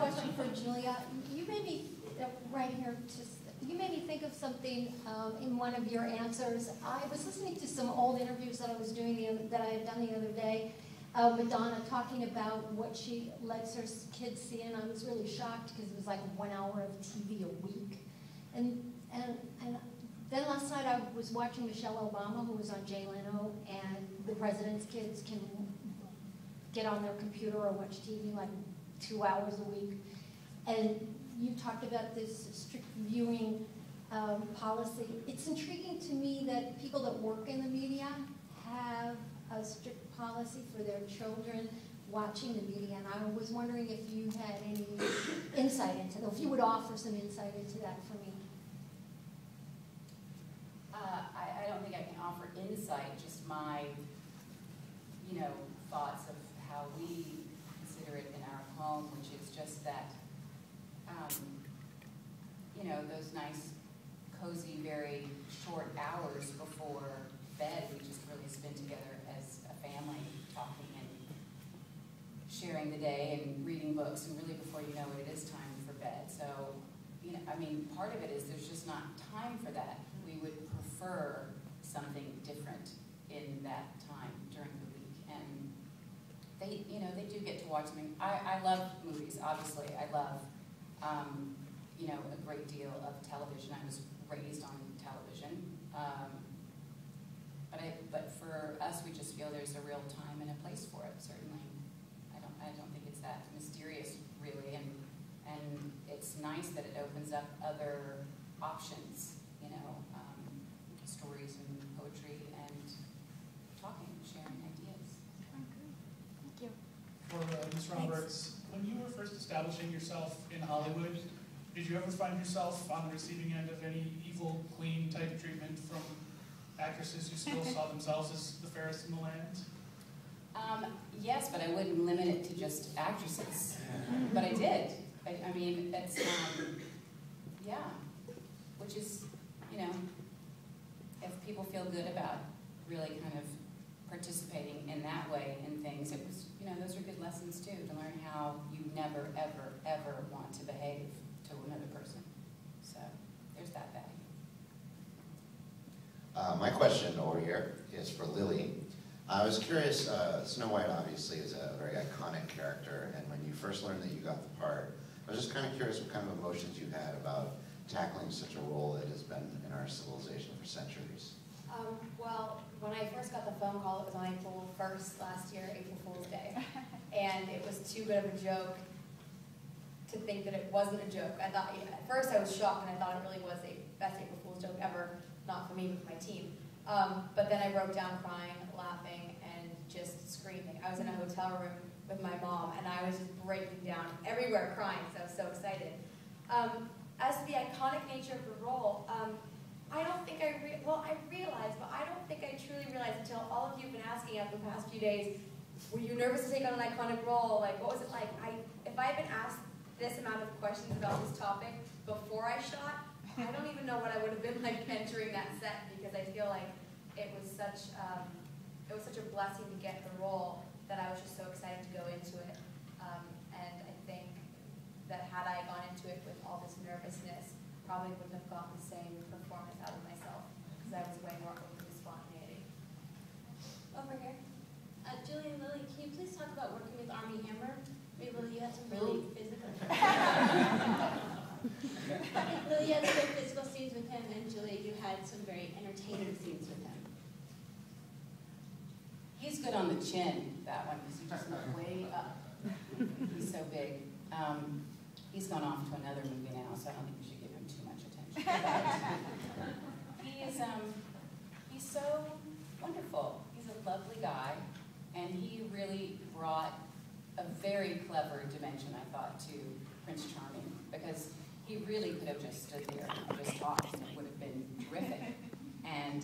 question for Julia. You made me, right here, you made me think of something in one of your answers. I was listening to some old interviews that I was doing, that I had done the other day, with Donna talking about what she lets her kids see, and I was really shocked because it was like 1 hour of TV a week. And then last night I was watching Michelle Obama, who was on Jay Leno, and the president's kids can get on their computer or watch TV like 2 hours a week. And you talked about this strict viewing policy. It's intriguing to me that people that work in the media have a strict policy for their children watching the media, and I was wondering if you had any insight into that, if you would offer some insight into that for me. I don't think I can offer insight, just my, thoughts of how we consider it in our home, which is just that, those nice, cozy, very short hours before bed, we just really spend together as a family, talking and sharing the day and reading books, and really before you know it, it is time for bed. So, part of it is there's just not time for that. We would prefer something different in that time during the week. And they do get to watch something. I love movies, obviously. I love, a great deal of television. I was raised on television. But for us, we just feel there's a real time and a place for it, certainly. I don't think it's that mysterious, really. And it's nice that it opens up other options, stories and poetry and talking, sharing ideas. Thank you. For Ms. Roberts, when you were first establishing yourself in Hollywood, did you ever find yourself on the receiving end of any evil queen type treatment from actresses who still saw themselves as the fairest in the land? Yes, but I wouldn't limit it to just actresses. But I did. That's, yeah. Which is, if people feel good about really kind of participating in that way in things, it was, those are good lessons too, to learn how you never, ever, ever want to behave to another person. So there's that value. My question over here is for Lily. I was curious, Snow White obviously is a very iconic character, and when you first learned that you got the part, I was just kind of curious what kind of emotions you had about tackling such a role that has been in our civilization for centuries. Well, when I first got the phone call, it was on April 1st last year, April Fool's Day, and it was too good of a joke to think that it wasn't a joke. I thought, at first I was shocked, and I thought it really was the best April Fool's joke ever, not for me, but for my team. But then I broke down crying, laughing, and just screaming. I was in a hotel room with my mom, and I was just breaking down everywhere crying, because I was so excited. As to the iconic nature of the role, I don't think I realized, but I don't think I truly realized until all of you have been asking after the past few days, were you nervous to take on an iconic role? Like, what was it like? If I had been asked this amount of questions about this topic before I shot, I don't even know what I would have been like entering that set, because I feel like it was such a blessing to get the role that I was just so excited to go into it. And I think that had I gone into it with all this nervousness, probably wouldn't have gotten the same performance out of myself, because I was way more open to spontaneity. Over here. Julie and Lily, can you please talk about working with Armie Hammer? Maybe Lily, you had some really physical Lily, you had some very physical scenes with him, and Julie, you had some very entertaining scenes with him. He's good on the chin, that one, because he just went way up. He's so big. He's gone off to another movie now, so I don't think we should give him too much attention. He's so wonderful. He's a lovely guy, and he really brought a very clever dimension, I thought, to Prince Charming, because he really could have just stood there and just talked, and it would have been terrific. And